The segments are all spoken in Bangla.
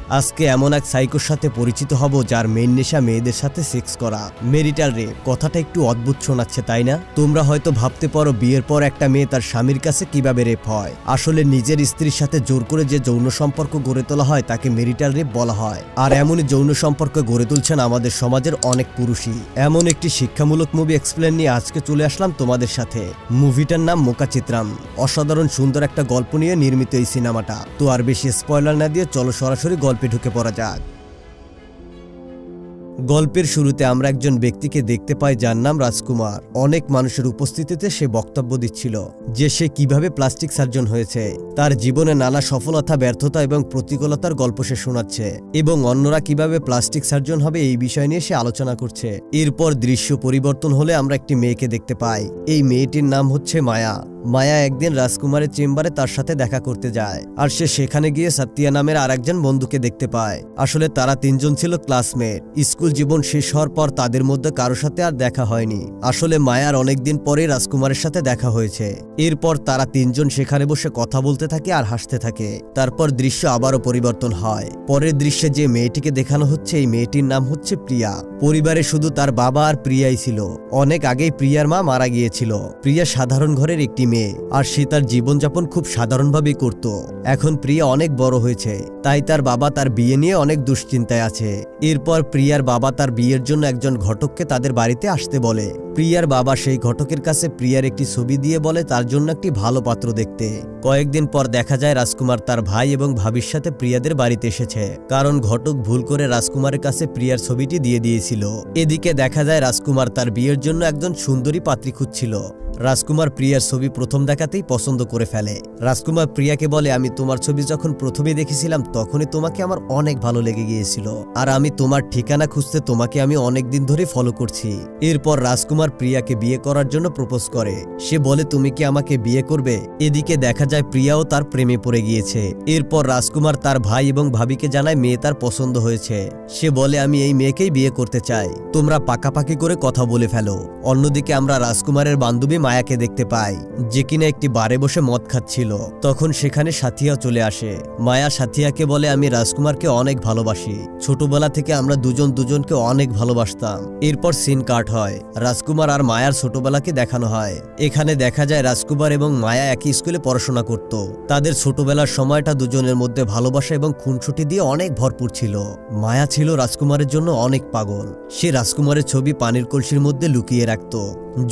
আজকে এমন এক সাইকোর সাথে পরিচিত হব যার মেইন নেশা মেয়েদের সাথে সেক্স করা। মেরিটাল রেপ কথাটা একটু অদ্ভুত শোনাচ্ছে, তাই না? তোমরা হয়তো ভাবতে পারো বিয়ের পর একটা মেয়ে তার স্বামীর কাছে কিভাবে রেপ হয়। আসলে নিজের স্ত্রীর সাথে জোর করে যে যৌন সম্পর্ক গড়ে তোলা হয় তাকে মেরিটাল রেপ বলা হয়। আর এমনই যৌন সম্পর্ক গড়ে তুলছেন আমাদের সমাজের অনেক পুরুষই। এমন একটি শিক্ষামূলক মুভি এক্সপ্লেন নিয়ে আজকে চলে আসলাম তোমাদের সাথে। মুভিটার নাম মোকাচিত্রাম। অসাধারণ সুন্দর একটা গল্প নিয়ে নির্মিত এই সিনেমাটা। তো আর বেশি স্পয়লার না দিয়ে চলো সরাসরি গল্পে ঢুকে পড়া যাক। গল্পের শুরুতে আমরা একজন ব্যক্তিকে দেখতে পাই যার নাম রাজকুমার। অনেক মানুষের উপস্থিতিতে সে বক্তব্য দিচ্ছিল যে সে কিভাবে প্লাস্টিক সার্জন হয়েছে। তার জীবনে নানা সফলতা, ব্যর্থতা এবং প্রতিকূলতার গল্প সে শোনাচ্ছে এবং অন্যরা কিভাবে প্লাস্টিক সার্জন হবে এই বিষয় নিয়ে সে আলোচনা করছে। এরপর দৃশ্য পরিবর্তন হলে আমরা একটি মেয়েকে দেখতে পাই। এই মেয়েটির নাম হচ্ছে মায়া। মায়া একদিন রাজকুমারের চেম্বারে তার সাথে দেখা করতে যায় আর সে সেখানে গিয়ে সাতিয়া নামের আরেকজন বন্ধুকে দেখতে পায়। আসলে তারা তিনজন ছিল ক্লাসমেট। স্কুল জীবন শেষ হওয়ার পর তাদের মধ্যে কারোর সাথে আর দেখা হয়নি। আসলে মায়ার অনেকদিন পরে রাজকুমারের সাথে দেখা হয়েছে। এরপর তারা তিনজন সেখানে বসে কথা বলতে থাকে আর হাসতে থাকে। তারপর দৃশ্য আবারও পরিবর্তন হয়। পরের দৃশ্যে যে মেয়েটিকে দেখানো হচ্ছে এই মেয়েটির নাম হচ্ছে প্রিয়া। পরিবারে শুধু তার বাবা আর প্রিয়াই ছিল। অনেক আগেই প্রিয়ার মা মারা গিয়েছিল। প্রিয়া সাধারণ ঘরের একটি মেয়ে আর সে তার জীবনযাপন খুব সাধারণভাবেই করত। এখন প্রিয়া অনেক বড় হয়েছে, তাই তার বাবা তার বিয়ে নিয়ে অনেক দুশ্চিন্তায় আছে। এরপর প্রিয়ার বাবা তার বিয়ের জন্য একজন ঘটককে তাদের বাড়িতে আসতে বলে। প্রিয়ার বাবা সেই ঘটকের কাছে প্রিয়ার একটি ছবি দিয়ে বলে তার জন্য একটি ভালো পাত্র দেখতে। কয়েকদিন পর দেখা যায় রাজকুমার তার ভাই এবং ভাবির সাথে প্রিয়াদের বাড়িতে এসেছে, কারণ ঘটক ভুল করে রাজকুমারের কাছে প্রিয়ার ছবিটি দিয়ে দিয়েছিল। এদিকে দেখা যায় রাজকুমার তার বিয়ের জন্য একজন সুন্দরী পাত্রী খুঁজছিল। রাজকুমার প্রিয়ার ছবি প্রথম দেখাতেই পছন্দ করে ফেলে। রাজকুমার প্রিয়াকে বলে, আমি তোমার ছবি যখন প্রথমে দেখেছিলাম তখনই তোমাকে আমার অনেক ভালো লেগে গিয়েছিল, আর আমি তোমার ঠিকানা খুঁজতে তোমাকে আমি অনেক দিন ধরে ফলো করছি। এরপর রাজকুমার প্রিয়াকে বিয়ে করার জন্য প্রপোজ করে। সে বলে, তুমি কি আমাকে বিয়ে করবে? এদিকে দেখা যায় প্রিয়াও তার প্রেমে পড়ে গিয়েছে। এরপর রাজকুমার তার ভাই এবং ভাবিকে জানায় মেয়ে তার পছন্দ হয়েছে। সে বলে, আমি এই মেয়েকেই বিয়ে করতে চাই, তোমরা পাকাপাকি করে কথা বলে ফেলো। অন্যদিকে আমরা রাজকুমারের বান্ধবী মায়াকে দেখতে পাই, যে কিনা একটি বারে বসে মদ খাচ্ছিল। তখন সেখানে সাথিয়া চলে আসে। মায়া সাথিয়াকে বলে, আমি রাজকুমারকে অনেক ভালোবাসি, ছোটবেলা থেকে আমরা দুজন দুজনকে অনেক ভালোবাসতাম। এরপর সিন কাট হয়। রাজকুমার আর মায়ার ছোটবেলাকে দেখানো হয়। এখানে দেখা যায় রাজকুমার এবং মায়া একই স্কুলে পড়াশোনা করত। তাদের ছোটবেলার সময়টা দুজনের মধ্যে ভালোবাসা এবং খুনসুটি দিয়ে অনেক ভরপুর ছিল। মায়া ছিল রাজকুমারের জন্য অনেক পাগল। সে রাজকুমারের ছবি পানির কলসির মধ্যে লুকিয়ে রাখত।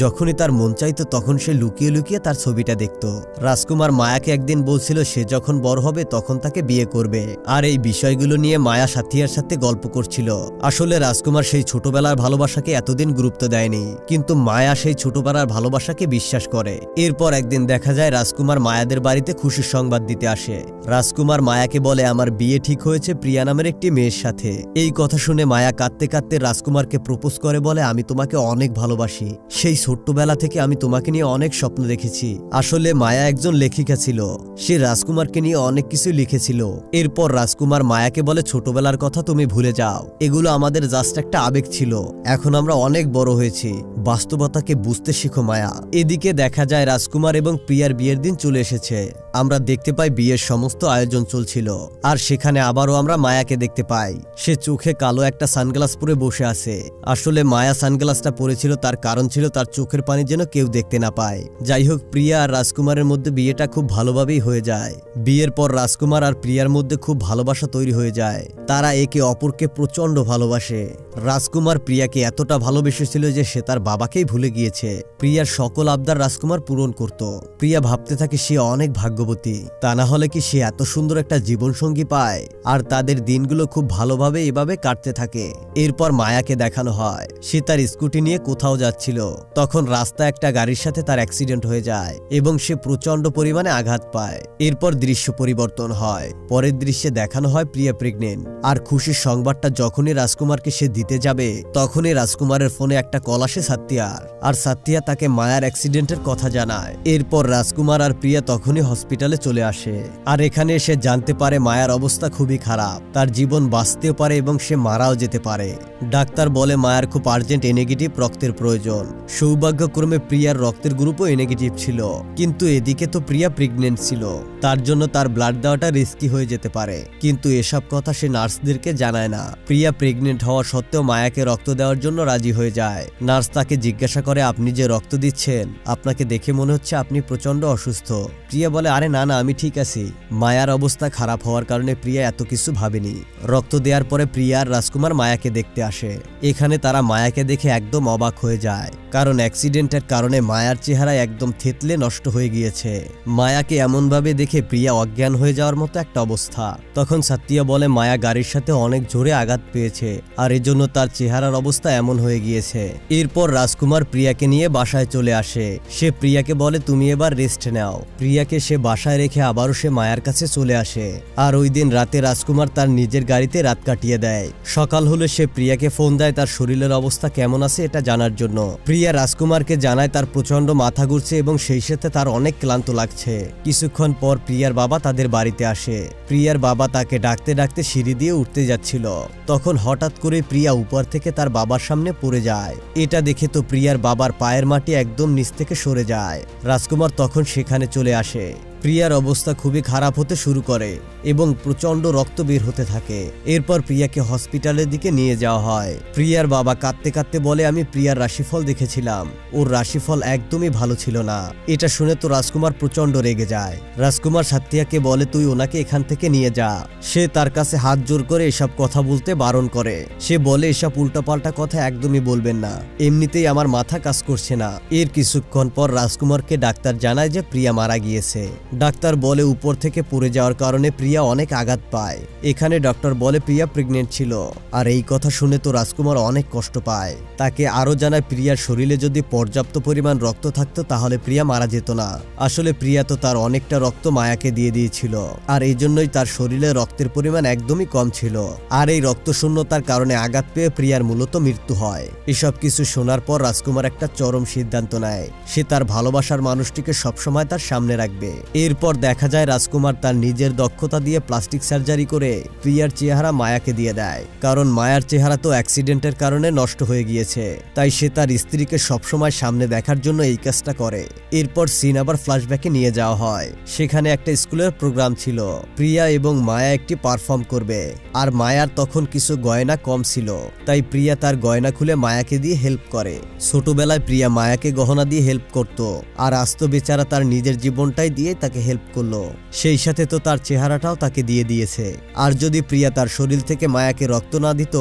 যখনই তার মন চাইতো তখন সে লুকিয়ে লুকিয়ে তার ছবিটা দেখত। রাজকুমার মায়াকে একদিন বলছিল সে যখন বড় হবে তখন তাকে বিয়ে করবে, আর এই বিষয়গুলো নিয়ে মায়া সাথিয়ার সাথে গল্প করছিল। আসলে রাজকুমার সেই ছোটবেলার ভালোবাসাকে এতদিন গুরুত্ব দেয়নি, কিন্তু মায়া সেই ছোটবেলার ভালোবাসাকে বিশ্বাস করে। এরপর একদিন দেখা যায় রাজকুমার মায়াদের বাড়িতে খুশির সংবাদ দিতে আসে। রাজকুমার মায়াকে বলে, আমার বিয়ে ঠিক হয়েছে প্রিয়া নামের একটি মেয়ের সাথে। এই কথা শুনে মায়া কাঁদতে কাঁদতে রাজকুমারকে প্রপোজ করে, বলে, আমি তোমাকে অনেক ভালোবাসি, সেই ছোট্টবেলা থেকে আমি তোমাকে নিয়ে অনেক স্বপ্ন দেখেছি। আসলে মায়া একজন লেখিকা ছিল, সে রাজকুমারকে নিয়ে অনেক কিছু লিখেছিল। এরপর রাজকুমার মায়াকে বলে, ছোটবেলার কথা তুমি ভুলে যাও, এগুলো আমাদের জাস্ট একটা আবেগ ছিল, এখন আমরা অনেক বড় হয়েছি, বাস্তবতাকে বুঝতে শিখো মায়া। এদিকে দেখা যায় রাজকুমার এবং প্রিয়ার বিয়ের দিন চলে এসেছে। আমরা দেখতে পাই বিয়ের সমস্ত আয়োজন চলছিল, আর সেখানে আবারও আমরা মায়াকে দেখতে পাই। সে চোখে কালো একটা সানগ্লাস পরে বসে আছে। আসলে মায়া সানগ্লাসটা পরেছিল তার কারণ ছিল তার চোখের পানি যেন কেউ দেখতে না পায়। যাই হোক, প্রিয়া আর রাজকুমারের মধ্যে বিয়েটা খুব ভালোভাবেই হয়ে যায়। বিয়ের পর রাজকুমার আর প্রিয়ার মধ্যে খুব ভালোবাসা তৈরি হয়ে যায়। তারা একে অপরকে প্রচন্ড ভালোবাসে। রাজকুমার প্রিয়াকে এতটা ভালোবেসেছিল যে সে তার বাবাকেই ভুলে গিয়েছে। প্রিয়ার সকল আবদার রাজকুমার পূরণ করত। প্রিয়া ভাবতে থাকে সে অনেক ভাগ্যবতী, তা না হলে কি সে এত সুন্দর একটা জীবনসঙ্গী পায়। আর তাদের দিনগুলো খুব ভালোভাবে এভাবে কাটতে থাকে। এরপর মায়াকে দেখানো হয় সে তার স্কুটি নিয়ে কোথাও যাচ্ছিল। তখন রাস্তায় একটা গাড়ির সাথে তার অ্যাক্সিডেন্ট হয়ে যায় এবং সে প্রচন্ড পরিমাণে আঘাত পায়। এরপর দৃশ্য পরিবর্তন হয়। পরের দৃশ্যে দেখানো হয় প্রিয়া প্রেগনেন্ট। আর খুশির সংবাদটা যখনই রাজকুমারকে সে দিতে যাবে তখনই রাজকুমারের ফোনে একটা কল আসে সাত্তিয়ার, আর সাত্তিয়া তাকে মায়ার অ্যাক্সিডেন্টের কথা জানায়। এরপর রাজকুমার আর প্রিয়া তখনই হসপিটালে চলে আসে। আর এখানে সে জানতে পারে মায়ার অবস্থা খুবই খারাপ, তার জীবন বাঁচতেও পারে এবং সে মারাও যেতে পারে। ডাক্তার বলে মায়ার খুব আর্জেন্ট এ নেগেটিভ রক্তের প্রয়োজন। সৌভাগ্যক্রমে প্রিয়ার রক্তের গ্রুপও এ নেগেটিভ ছিল, কিন্তু এদিকে তো প্রিয়া প্রেগনেন্ট ছিল, তার জন্য তার ব্লাড দেওয়াটা রিস্কি হয়ে যেতে পারে। কিন্তু এসব কথা সে নার্সদেরকে জানায় না। প্রিয়া প্রেগনেন্ট হওয়া সত্ত্বেও মায়াকে রক্ত দেওয়ার জন্য রাজি হয়ে যায়। নার্স তাকে জিজ্ঞাসা করে, আপনি যে রক্ত দিচ্ছেন, আপনাকে দেখে মনে হচ্ছে আপনি প্রচন্ড অসুস্থ। প্রিয়া বলে, আরে না না, আমি ঠিক আছি। মায়ার অবস্থা খারাপ হওয়ার কারণে প্রিয়া এত কিছু ভাবেনি। রক্ত দেওয়ার পরে প্রিয়া আর রাজকুমার মায়াকে দেখতে আসে। এখানে তারা মায়াকে দেখে একদম অবাক হয়ে যায়, কারণ অ্যাক্সিডেন্টের কারণে মায়ার চেহারা একদম থেতলে নষ্ট হয়ে গিয়েছে। মায়াকে এমনভাবে দেখে প্রিয়া অজ্ঞান হয়ে যাওয়ার মতো একটা অবস্থা। তখন সাতিয়া বলে, মায়া গাড়ির সাথে অনেক জোরে আঘাত পেয়েছে, আর এজন্য তার চেহারার অবস্থা এমন হয়ে গিয়েছে। এরপর রাজকুমার প্রিয়াকে নিয়ে বাসায় চলে আসে। সে প্রিয়াকে বলে, তুমি এবার রেস্ট নাও। প্রিয়াকে সে বাসায় রেখে আবারও সে মায়ার কাছে চলে আসে। আর ওই দিন রাতে রাজকুমার তার নিজের গাড়িতে রাত কাটিয়ে দেয়। সকাল হলে সে প্রিয়াকে ফোন দেয় তার শরীরের অবস্থা কেমন আছে এটা জানার জন্য। প্রিয়া রাজকুমারকে জানায় তার প্রচন্ড মাথা ঘুরছে এবং সেই সাথে তার অনেক ক্লান্ত লাগছে। কিছুক্ষণ পর প্রিয়ার বাবা তাদের বাড়িতে আসে। প্রিয়ার বাবা তাকে ডাকতে ডাকতে সিঁড়ি দিয়ে উঠতে যাচ্ছিল। তখন হঠাৎ করে প্রিয়া উপর থেকে তার বাবার সামনে পড়ে যায়। এটা দেখে তো প্রিয়ার বাবার পায়ের মাটি একদম নিচ থেকে সরে যায়। রাজকুমার তখন সেখানে চলে আসে। প্রিয়ার অবস্থা খুবই খারাপ হতে শুরু করে এবং প্রচন্ড রক্ত বের হতে থাকে। এরপর প্রিয়াকে হসপিটালের দিকে নিয়ে যাওয়া হয়। প্রিয়ার বাবা কাঁদতে কাঁদতে বলে, আমি প্রিয়ার রাশিফল দেখেছিলাম, ওর রাশিফল একদমই ভালো ছিল না। এটা শুনে তো রাজকুমার প্রচন্ড রেগে যায়। রাজকুমার সাতিয়াকে বলে, তুই ওনাকে এখান থেকে নিয়ে যা। সে তার কাছে হাত জোর করে এসব কথা বলতে বারণ করে। সে বলে, এসব উল্টাপাল্টা কথা একদমই বলবেন না, এমনিতেই আমার মাথা কাজ করছে না। এর কিছুক্ষণ পর রাজকুমারকে ডাক্তার জানায় যে প্রিয়া মারা গিয়েছে। ডাক্তার বলে, উপর থেকে পড়ে যাওয়ার কারণে প্রিয়া অনেক আঘাত পায়। এখানে ডক্টর বলে প্রিয়া প্রেগনেন্ট ছিল। আর এই কথা শুনে তো রাজকুমার অনেক কষ্ট পায়। তাকে আরো জানায়, প্রিয়ার শরীরে যদি পর্যাপ্ত পরিমাণ রক্ত থাকতো তাহলে প্রিয়া মারা যেত না। আসলে প্রিয়া তো তার অনেকটা রক্ত মায়াকে দিয়ে দিয়েছিল, আর এই জন্যই তার শরীরে রক্তের পরিমাণ একদমই কম ছিল। আর এই রক্ত শূন্যতার কারণে আঘাত পেয়ে প্রিয়ার মূলত মৃত্যু হয়। এসব কিছু শোনার পর রাজকুমার একটা চরম সিদ্ধান্ত নেয়। সে তার ভালোবাসার মানুষটিকে সবসময় তার সামনে রাখবে। এরপর দেখা যায় রাজকুমার তার নিজের দক্ষতা দিয়ে প্লাস্টিক সার্জারি করে প্রিয়ার চেহারা মায়াকে দিয়ে দেয়, কারণ মায়ার চেহারা তো অ্যাক্সিডেন্টের কারণে নষ্ট হয়ে গিয়েছে। তাই সে তার স্ত্রীকে সবসময় সামনে দেখার জন্য এই কাজটা করে। এরপর সিন আবার ফ্ল্যাশব্যাকে নিয়ে যাওয়া হয়। সেখানে একটা স্কুলের প্রোগ্রাম ছিল। প্রিয়া এবং মায়া একটি পারফর্ম করবে, আর মায়ার তখন কিছু গয়না কম ছিল। তাই প্রিয়া তার গয়না খুলে মায়াকে দিয়ে হেল্প করে। ছোটবেলায় প্রিয়া মায়াকে গহনা দিয়ে হেল্প করত, আর আজ তো বেচারা তার নিজের জীবনটাই দিয়ে তাকে হেল্প করলো। সেই সাথে তো তার চেহারাটাও তাকে দিয়ে দিয়েছে। আর যদি প্রিয়া তার শরীর থেকে মায়াকে রক্ত না দিত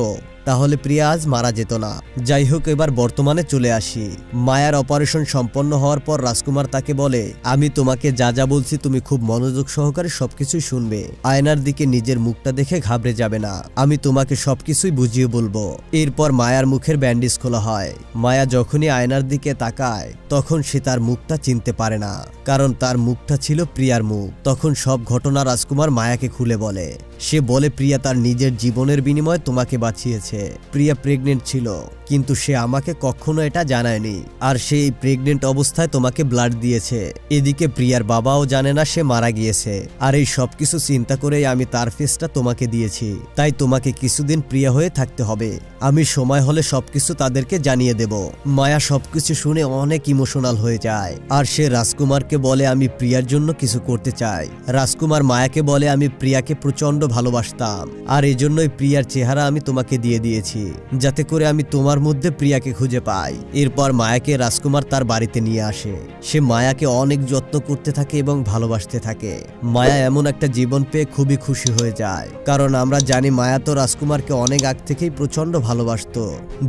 তাহলে প্রিয়া আজ মারা যেত না। যাই হোক, এবার বর্তমানে চলে আসি। মায়ার অপারেশন সম্পন্ন হওয়ার পর রাজকুমার তাকে বলে, আমি তোমাকে যা যা বলছি তুমি খুব মনোযোগ সহকারে সবকিছুই শুনবে। আয়নার দিকে নিজের মুখটা দেখে ঘাবড়ে যাবে না, আমি তোমাকে সবকিছুই বুঝিয়ে বলবো। এরপর মায়ার মুখের ব্যান্ডেজ খোলা হয়। মায়া যখনই আয়নার দিকে তাকায় তখন সে তার মুখটা চিনতে পারে না, কারণ তার মুখটা ছিল প্রিয়ার মুখ। তখন সব ঘটনা রাজকুমার মায়াকে খুলে বলে। সে বলে, প্রিয়া তার নিজের জীবনের বিনিময়ে তোমাকে বাঁচিয়েছে। প্রিয়া প্রেগনেন্ট ছিল, কিন্তু সে আমাকে কখনো এটা জানায়নি, আর সে এই প্রেগনেন্ট অবস্থায় তোমাকে ব্লাড দিয়েছে। এদিকে প্রিয়ার বাবাও জানে না সে মারা গিয়েছে। আর এই সবকিছু চিন্তা করেই আমি তার ফেসটা তোমাকে দিয়েছি। তাই তোমাকে কিছুদিন প্রিয়া হয়ে থাকতে হবে। আমি সময় হলে সবকিছু তাদেরকে জানিয়ে দেব। মায়া সবকিছু শুনে অনেক ইমোশনাল হয়ে যায়, আর সে রাজকুমারকে বলে, আমি প্রিয়ার জন্য কিছু করতে চাই। রাজকুমার মায়াকে বলে, আমি প্রিয়াকে প্রচন্ড ভালোবাসতাম, আর এই জন্যই প্রিয়ার চেহারা আমি তোমাকে দিয়ে দিয়েছি, যাতে করে আমি তোমার মধ্যে প্রিয়াকে খুঁজে পাই। এরপর মায়াকে রাজকুমার তার বাড়িতে নিয়ে আসে। সে মায়াকে অনেক যত্ন করতে থাকে এবং ভালোবাসতে থাকে। মায়া এমন একটা জীবন পেয়ে খুবই খুশি হয়ে যায়, কারণ আমরা জানি মায়া তো রাজকুমারকে অনেক আগ থেকেই প্রচন্ড ভালোবাসতো।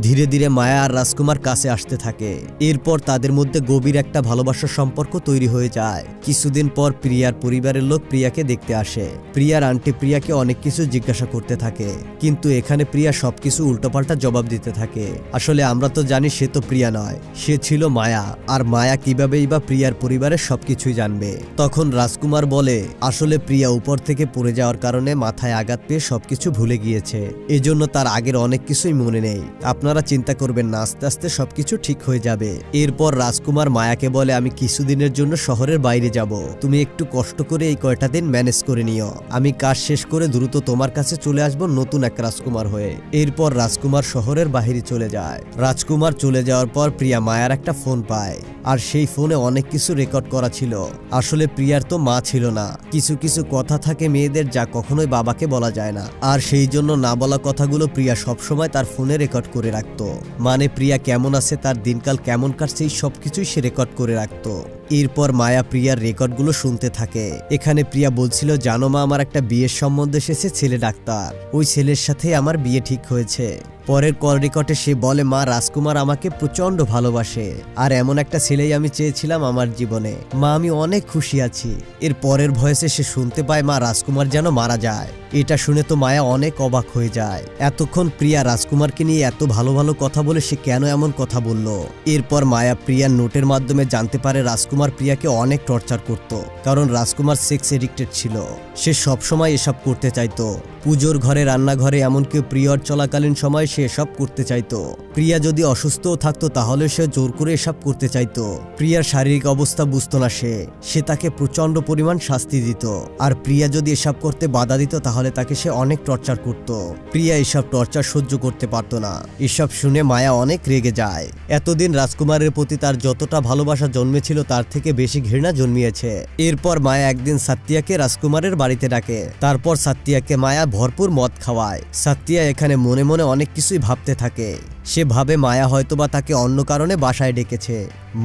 ধীরে ধীরে মায়া আর রাজকুমার কাছে আসতে থাকে। এরপর তাদের মধ্যে গভীর একটা ভালোবাসার সম্পর্ক তৈরি হয়ে যায়। কিছুদিন পর প্রিয়ার পরিবারের লোক প্রিয়াকে দেখতে আসে। প্রিয়ার আন্টি প্রিয়াকে অনেক কিছু জিজ্ঞাসা করতে থাকে, কিন্তু এখানে প্রিয়া সবকিছু উল্টোপাল্টা জবাব দিতে থাকে। আসলে আমরা তো জানি সে তো প্রিয়া নয়, সে ছিল মায়া। আর মায়া কিভাবেই বা প্রিয়ার পরিবারের সবকিছুই জানবে। তখন রাজকুমার বলে, আসলে প্রিয়া উপর থেকে পড়ে যাওয়ার কারণে মাথায় আঘাত পেয়ে সবকিছু ভুলে গিয়েছে, এজন্য তার আগের অনেক কিছুই মনে নেই। আপনারা চিন্তা করবেন না, আস্তে আস্তে সবকিছু ঠিক হয়ে যাবে। এরপর রাজকুমার মায়াকে বলে, আমি কিছুদিনের জন্য শহরের বাইরে যাব, তুমি একটু কষ্ট করে এই কয়টা দিন ম্যানেজ করে নিও। আমি কাজ শেষ করে দ্রুত তোমার কাছে চলে আসবো নতুন এক রাজকুমার হয়ে। এরপর রাজকুমার শহরের বাহিরে চলে যায়। রাজকুমার চলে যাওয়ার পর প্রিয়া মায়ার একটা ফোন পায়, আর সেই ফোনে অনেক কিছু রেকর্ড করা ছিল। আসলে প্রিয়ার তো মা ছিল না, কিছু কিছু কথা থাকে মেয়েদের যা কখনোই বাবাকে বলা যায় না, আর সেই জন্য না বলা কথাগুলো প্রিয়া সবসময় তার ফোনে রেকর্ড করে রাখতো। মানে প্রিয়া কেমন আছে, তার দিনকাল কেমন কাটছে, এই সবকিছুই সে রেকর্ড করে রাখতো। এরপর মায়া প্রিয়ার রেকর্ডগুলো শুনতে থাকে। এখানে প্রিয়া বলছিল, জানো মা, আমার একটা বিয়ের সম্বন্ধ এসেছে, ছেলে ডাক্তার, ওই ছেলের সাথে আমার বিয়ে ঠিক হয়েছে। পরের কল রেকর্ডে সে বলে, মা, রাজকুমার আমাকে প্রচন্ড ভালোবাসে, আর এমন একটা ছেলেই আমি চেয়েছিলাম আমার জীবনে। মা, আমি অনেক খুশি আছি। এর পরের ভয়েসে সে শুনতে পায়, মা, রাজকুমার যেন মারা যায়। এটা শুনে তো মায়া অনেক অবাক হয়ে যায়। এতক্ষণ প্রিয়া রাজকুমারকে নিয়ে এত ভালো ভালো কথা বলে সে কেন এমন কথা বলল। এরপর মায়া প্রিয়ার নোটের মাধ্যমে জানতে পারে রাজকুমার প্রিয়াকে অনেক টর্চার করত, কারণ রাজকুমার সেক্স এডিক্টেড ছিল। সে সবসময় এসব করতে চাইতো। পুজোর ঘরে, রান্নাঘরে, এমনকি পিরিয়ড চলাকালীন সময় সে এসব করতে চাইতো। প্রিয়া যদি অসুস্থও থাকতো তাহলে সে জোর করে এসব করতে চাইতো। প্রিয়ার শারীরিক অবস্থা বুঝতো না সে তাকে প্রচন্ড পরিমাণ শাস্তি দিত, আর প্রিয়া যদি এসব করতে বাধা দিত তাহলে তাকে সে অনেক টর্চার করত। প্রিয়া এসব টর্চার সহ্য করতে পারতো না। এসব শুনে মায়া অনেক রেগে যায়। এতদিন রাজকুমারের প্রতি তার যতটা ভালোবাসা জন্মেছিল তার থেকে বেশি ঘৃণা জন্মিয়েছে। এরপর মায়া একদিন সাত্তিয়াকে রাজকুমারের বাড়িতে ডাকে। তারপর সাত্তিয়াকে মায়া ভরপুর মদ খাওয়ায়। সাত্তিয়া এখানে মনে মনে অনেক কিছুই ভাবতে থাকে। সে ভাবে মায়া হয়তোবা তাকে অন্য কারণে বাসায় ডেকেছে।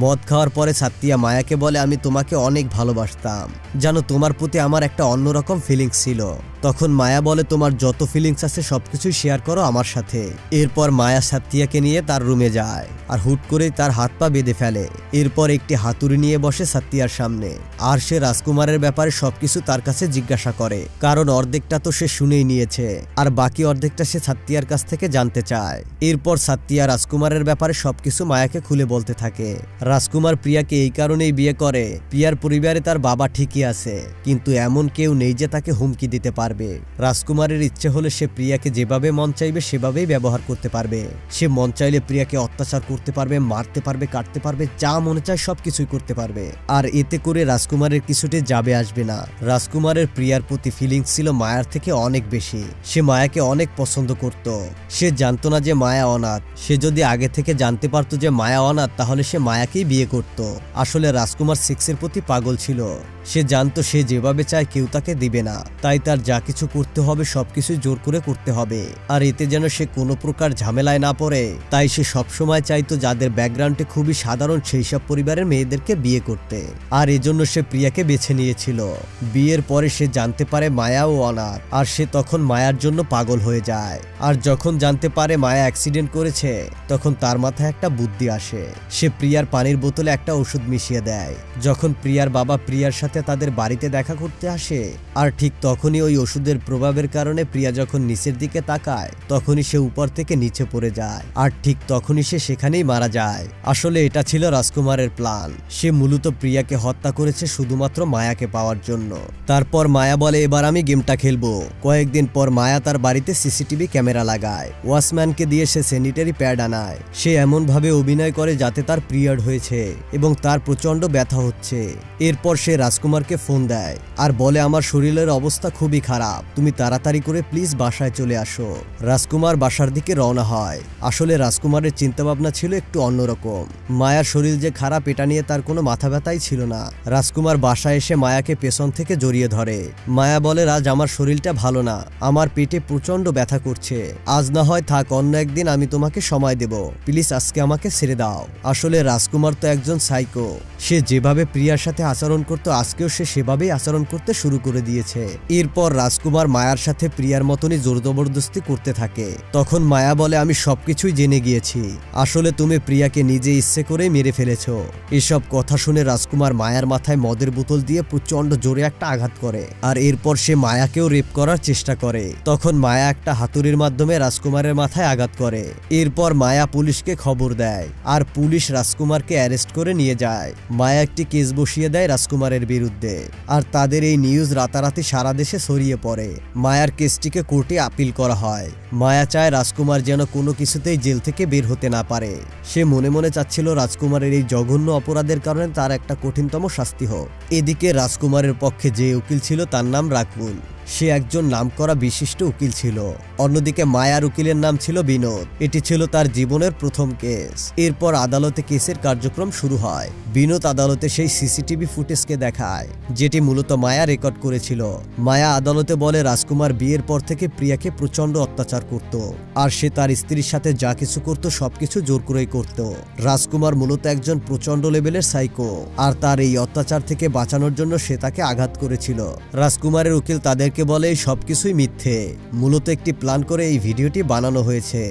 মদ খাওয়ার পরে সাত্তিয়া মায়াকে বলে, আমি তোমাকে অনেক ভালোবাসতাম, জানো, তোমার প্রতি আমার একটা অন্যরকম ফিলিংস ছিল। তখন মায়া বলে, তোমার যত ফিলিংস আছে সবকিছুই শেয়ার করো আমার সাথে। এরপর মায়া সাত্তিয়াকে নিয়ে তার রুমে যায়, আর হুট করেই তার হাত পা বেঁধে ফেলে। এরপর একটি হাতুড়ি নিয়ে বসে সাত্তিয়ার সামনে, আর সে রাজকুমারের ব্যাপারে সবকিছু তার কাছে জিজ্ঞাসা করে, কারণ অর্ধেকটা তো সে শুনেই নিয়েছে, আর বাকি অর্ধেকটা সে সাত্তিয়ার কাছ থেকে জানতে চায়। এরপর সাত্তিয়া রাজকুমারের ব্যাপারে সবকিছু মায়াকে খুলে বলতে থাকে। রাজকুমার প্রিয়াকে এই কারণেই বিয়ে করে, প্রিয়ার পরিবারে তার বাবা ঠিকই আছে, কিন্তু এমন কেউ নেই যে তাকে হুমকি দিতে পারবে। রাজকুমারের ইচ্ছে হলে সে প্রিয়াকে যেভাবে মন চাইবে সেভাবেই ব্যবহার করতে পারবে। সে মন চাইলে প্রিয়াকে অত্যাচার করতে পারবে, মারতে পারবে, কাটতে পারবে, যা মনে চায় সবকিছুই করতে পারবে। আর এতে করে রাজকুমারের কিছুতে যাবে আসবে না। রাজকুমারের প্রিয়ার প্রতি ফিলিংস ছিল মায়ার থেকে অনেক বেশি। সে মায়াকে অনেক পছন্দ করত। সে জানতো না যে মায়া অনাথ। সে যদি আগে থেকে জানতে পারতো যে মায়া অনাথ তাহলে সে মায়াকেই বিয়ে করত। আসলে রাজকুমার সেক্সের প্রতি পাগল ছিল। সে জানতো সে যেভাবে চায় কেউ তাকে দিবে না, তাই তার যা কিছু করতে হবে সবকিছু জোর করে করতে হবে। আর এতে যেন সে কোনো প্রকার ঝামেলায় না পড়ে, তাই সে সবসময় চাইতো যাদের ব্যাকগ্রাউন্ডে খুবই সাধারণ সেই সব পরিবারের মেয়েদেরকে বিয়ে করতে। আর এজন্য সে প্রিয়াকে বেছে নিয়েছিল। বিয়ের পরে সে জানতে পারে মায়াও অনাথ, আর সে তখন মায়ার জন্য পাগল হয়ে যায়। আর যখন জানতে পারে মায়া অ্যাক্সিডেন্ট করেছে তখন তার মাথায় একটা বুদ্ধি আসে। সে প্রিয়ার পানির বোতলে একটা ওষুধ মিশিয়ে দেয়। যখন প্রিয়ার বাবা প্রিয়ার সাথে তাদের বাড়িতে দেখা করতে আসে, আর ঠিক তখনই ওই ওষুধের প্রভাবের কারণে প্রিয়া যখন নিচের দিকে তাকায় তখনই সে উপর থেকে নিচে পড়ে যায়, আর ঠিক তখনই সে সেখানেই মারা যায়। আসলে এটা ছিল রাজকুমারের প্ল্যান। সে মূলত প্রিয়াকে হত্যা করেছে শুধুমাত্র মায়াকে পাওয়ার জন্য। তারপর মায়া বলে, এবার আমি গেমটা খেলবো। কয়েকদিন পর মায়া তার বাড়িতে সিসিটিভি ক্যামেরা লাগায়। ওয়াচম্যানকে দিয়ে সে স্যানিটারি প্যাড আনায়। সে এমন ভাবে অভিনয় করে যাতে তার পিরিয়ড হয়েছে এবং তার প্রচন্ড ব্যথা হচ্ছে। এরপর সে রাজকুমারকে ফোন দেয় আর বলে, আমার শরীরের অবস্থা খুবই খারাপ, তুমি তাড়াতাড়ি করে প্লিজ বাসায় চলে আসো। রাজকুমার বাসার দিকে রওনা হয়। আসলে রাজকুমারের চিন্তাভাবনা ছিল একটু অন্যরকম। মায়ার শরীর যে খারাপ এটা নিয়ে তার কোনো মাথা ব্যথাই ছিল না। রাজকুমার বাসায় এসে মায়াকে পেছন থেকে জড়িয়ে ধরে। মায়া বলে, রাজ, আমার শরীরটা ভালো না, আমার পেটে প্রচন্ড ব্যথা করছে, আজ না হয় থাক, অন্য একদিন আমি তোমাকে সময় দেব, প্লিজ আজকে আমাকে ছেড়ে দাও। আসলে রাজকুমার তো একজন সাইকো। সে যেভাবে প্রিয়ার সাথে আচরণ করতো আজকেও সে সেভাবেই আচরণ করতে শুরু করে দিয়েছে। এরপর রাজকুমার মায়ার সাথে প্রিয়ার মতনই জোর জবরদস্তি করতে থাকে। তখন মায়া বলে, আমি সবকিছুই জেনে গিয়েছি, আসলে তুমি প্রিয়াকে নিজে ইচ্ছে করে মেরে ফেলেছো। এসব কথা শুনে রাজকুমার মায়ার মাথায় মদের বোতল দিয়ে প্রচন্ড জোরে একটা আঘাত করে, আর এরপর সে মায়াকেও রেপ করার চেষ্টা করে। তখন মায়া একটা হাতুড়ির মাধ্যমে রাজকুমারের মাথায় আঘাত করে। এরপর মায়া পুলিশকে খবর দেয়, আর পুলিশ রাজকুমারকে অ্যারেস্ট করে নিয়ে যায়। মায়া একটি কেস বসিয়ে দেয় রাজকুমারের বিরুদ্ধে, আর তাদের এই নিউজ রাতারাতি সারা দেশে ছড়িয়ে পড়ে। মায়ার কেসটিকে কোর্টে আপিল করা হয়। মায়া চায় রাজকুমার যেন কোনো কিছুতেই জেল থেকে বের হতে না পারে। সে মনে মনে চাচ্ছিল রাজকুমারের এই জঘন্য অপরাধের কারণে তার একটা কঠিনতম শাস্তি হোক। এদিকে রাজকুমারের পক্ষে যে উকিল ছিল তার নাম রাকুল। সে একজন নামকরা বিশিষ্ট উকিল ছিল। অন্যদিকে মায়ার উকিলের নাম ছিল বিনোদ। এটি ছিল তার জীবনের প্রথম কেস। এরপর আদালতে কেসের কার্যক্রম শুরু হয়। বিনোদ আদালতে সেই সিসিটিভি ফুটেজকে দেখায় যেটি মূলত মায়া রেকর্ড করেছিল। মায়া আদালতে বলে রাজকুমার বিয়ের পর থেকে প্রিয়াকে প্রচন্ড অত্যাচার করত, আর সে তার স্ত্রীর সাথে যা কিছু করত সবকিছু জোর করেই করত। রাজকুমার মূলত একজন প্রচন্ড লেভেলের সাইকো, আর তার এই অত্যাচার থেকে বাঁচানোর জন্য সে তাকে আঘাত করেছিল। রাজকুমারের উকিল তাদেরকে বলে এই সবকিছুই মিথ্যে, মূলত একটি প্ল্যান করে এই ভিডিওটি বানানো হয়েছে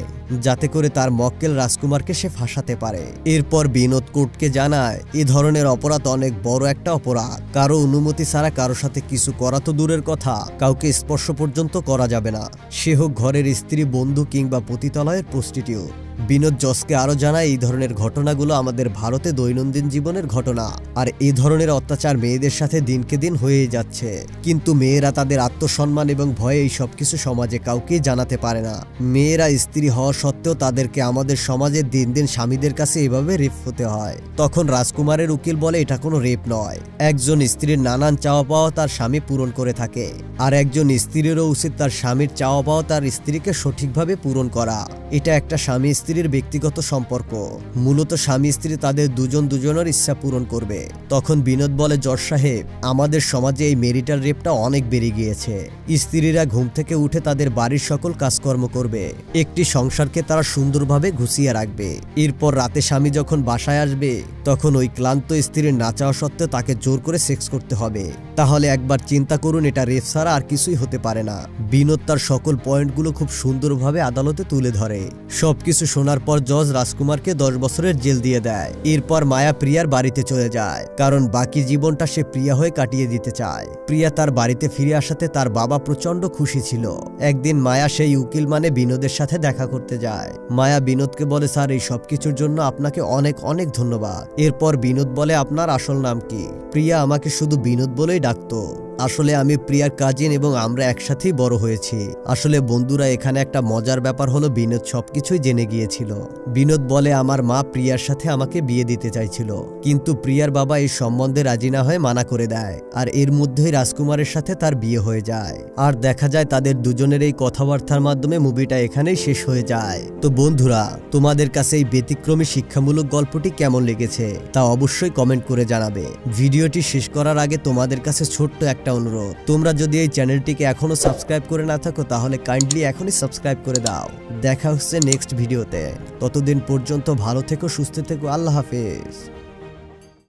যাতে করে তার মক্কেল রাজকুমারকে সে ফাঁসাতে পারে। এরপর বিনোদ কোর্টকে জানায় এ ধরনের অপরাধ অনেক বড় একটা অপরাধ। কারো অনুমতি ছাড়া কারো সাথে কিছু করা তো দূরের কথা, কাউকে স্পর্শ পর্যন্ত করা যাবে না, সে হোক ঘরের স্ত্রী, বন্ধু কিংবা পতিতালয়ের প্রস্টিটিউট। বিনোদ জজকে আরো জানায় এই ধরনের ঘটনাগুলো আমাদের ভারতে দৈনন্দিন জীবনের ঘটনা, আর এই ধরনের অত্যাচার মেয়েদের সাথে দিনকে দিন হয়ে যাচ্ছে। কিন্তু মেয়েরা তাদের আত্মসম্মান এবং ভয়ে এই সবকিছু সমাজে কাউকে জানাতে পারে না। মেয়েরা স্ত্রী হওয়া সত্ত্বেও তাদেরকে আমাদের সমাজে দিন দিন স্বামীদের কাছে এভাবে রেপ হতে হয়। তখন রাজকুমারের উকিল বলে এটা কোনো রেপ নয়, একজন স্ত্রীর নানান চাওয়া পাওয়া তার স্বামী পূরণ করে থাকে, আর একজন স্ত্রীরও উচিত তার স্বামীর চাওয়া পাওয়া তার স্ত্রীকে সঠিকভাবে পূরণ করা। এটা একটা স্বামী স্ত্রীর ব্যক্তিগত সম্পর্ক, মূলত স্বামী স্ত্রী তাদের দুজনের ইচ্ছা পূরণ করবে। তখন বিনোদ বলে জজ সাহেব, আমাদের সমাজে এই মেরিটাল রেপটা অনেক বেড়ে গিয়েছে। স্ত্রীরা ঘুম থেকে উঠে তাদের বাড়ির সকল কাজকর্ম করবে, একটি সংসারকে তারা সুন্দরভাবে গুছিয়ে রাখবে। এরপর রাতে স্বামী যখন বাসায় আসবে তখন ওই ক্লান্ত স্ত্রীর না চাওয়া সত্ত্বেও তাকে জোর করে সেক্স করতে হবে। তাহলে একবার চিন্তা করুন, এটা রেপ ছাড়া আর কিছুই হতে পারে না। বিনোদ তার সকল পয়েন্টগুলো খুব সুন্দরভাবে আদালতে তুলে ধরে। সবকিছু শোনার পর জজ রাজকুমারকে 10 বছরের জেল দিয়ে দেয়। এরপর মায়া প্রিয়ার বাড়িতে চলে যায়, কারণ বাকি জীবনটা সে প্রিয়া হয়ে কাটিয়ে দিতে চায়। প্রিয়া তার বাড়িতে ফিরে আসাতে তার বাবা প্রচন্ড খুশি ছিল। একদিন মায়া সেই উকিল মানে বিনোদের সাথে দেখা করতে যায়। মায়া বিনোদকে বলে, স্যার এই সবকিছুর জন্য আপনাকে অনেক অনেক ধন্যবাদ। এরপর বিনোদ বলে, আপনার আসল নাম কি? প্রিয়া আমাকে শুধু বিনোদ বলেই ডাকতো। আসলে আমি প্রিয়ার কাজিন এবং আমরা একসাথেই বড় হয়েছি। আসলে বন্ধুরা, এখানে একটা মজার ব্যাপার হলো বিনোদ সবকিছুই জেনে গিয়েছিল। বিনোদ বলে, আমার মা প্রিয়ার সাথে আমাকে বিয়ে দিতে চাইছিল, কিন্তু প্রিয়ার বাবা এই সম্বন্ধে রাজি না হয়ে মানা করে দেয়, আর এর মধ্যেই রাজকুমারের সাথে তার বিয়ে হয়ে যায়। আর দেখা যায় তাদের দুজনের এই কথাবার্তার মাধ্যমে মুভিটা এখানেই শেষ হয়ে যায়। তো বন্ধুরা, তোমাদের কাছে এই ব্যতিক্রমী শিক্ষামূলক গল্পটি কেমন লেগেছে তা অবশ্যই কমেন্ট করে জানাবে। ভিডিওটি শেষ করার আগে তোমাদের কাছে ছোট্ট একটা অনুরোধ, তোমরা যদি এই চ্যানেলটিকে এখনো সাবস্ক্রাইব করে না থাকো তাহলে কাইন্ডলি এখনই সাবস্ক্রাইব করে দাও। দেখা হচ্ছে নেক্সট ভিডিওতে। ততদিন পর্যন্ত ভালো থেকো, সুস্থ থেকো, আল্লাহ হাফেজ।